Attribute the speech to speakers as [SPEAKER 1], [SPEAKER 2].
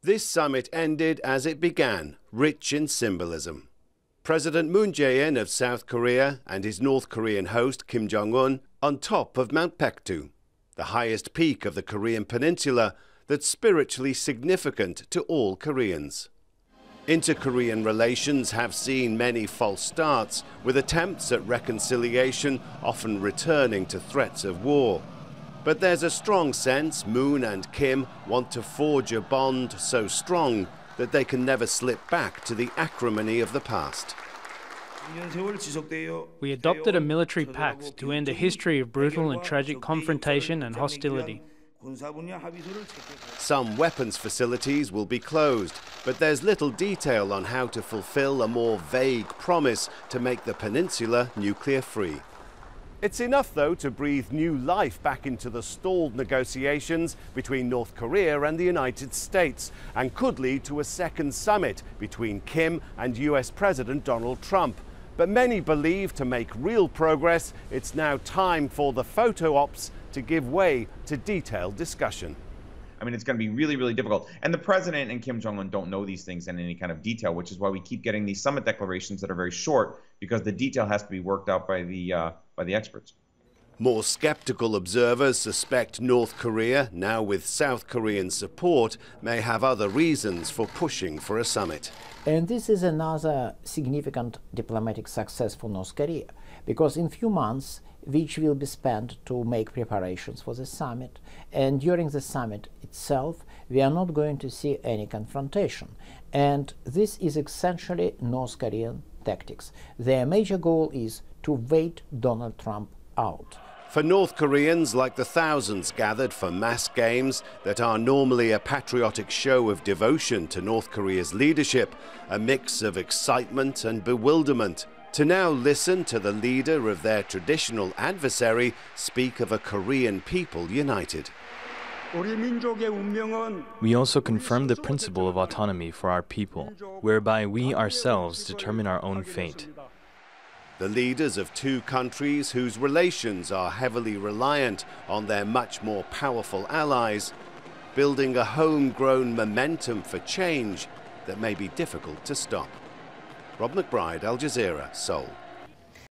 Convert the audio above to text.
[SPEAKER 1] This summit ended as it began, rich in symbolism. President Moon Jae-in of South Korea and his North Korean host Kim Jong-un on top of Mount Baekdu, the highest peak of the Korean Peninsula that's spiritually significant to all Koreans. Inter-Korean relations have seen many false starts, with attempts at reconciliation often returning to threats of war. But there's a strong sense Moon and Kim want to forge a bond so strong that they can never slip back to the acrimony of the past.
[SPEAKER 2] We adopted a military pact to end a history of brutal and tragic confrontation and hostility.
[SPEAKER 1] Some weapons facilities will be closed, but there's little detail on how to fulfill a more vague promise to make the peninsula nuclear-free. It's enough, though, to breathe new life back into the stalled negotiations between North Korea and the United States, and could lead to a second summit between Kim and US President Donald Trump. But many believe to make real progress, it's now time for the photo ops to give way to detailed discussion.
[SPEAKER 3] I mean, it's going to be really, really difficult. And the president and Kim Jong-un don't know these things in any kind of detail, which is why we keep getting these summit declarations that are very short, because the detail has to be worked out by the experts.
[SPEAKER 1] More skeptical observers suspect North Korea, now with South Korean support, may have other reasons for pushing for a summit.
[SPEAKER 4] And this is another significant diplomatic success for North Korea, because in few months, which will be spent to make preparations for the summit, and during the summit itself, we are not going to see any confrontation. And this is essentially North Korean tactics. Their major goal is to wait Donald Trump out.
[SPEAKER 1] For North Koreans, like the thousands gathered for mass games that are normally a patriotic show of devotion to North Korea's leadership, a mix of excitement and bewilderment, to now listen to the leader of their traditional adversary speak of a Korean people united.
[SPEAKER 5] We also confirm the principle of autonomy for our people, whereby we ourselves determine our own fate.
[SPEAKER 1] The leaders of two countries whose relations are heavily reliant on their much more powerful allies, building a homegrown momentum for change that may be difficult to stop. Rob McBride, Al Jazeera, Seoul.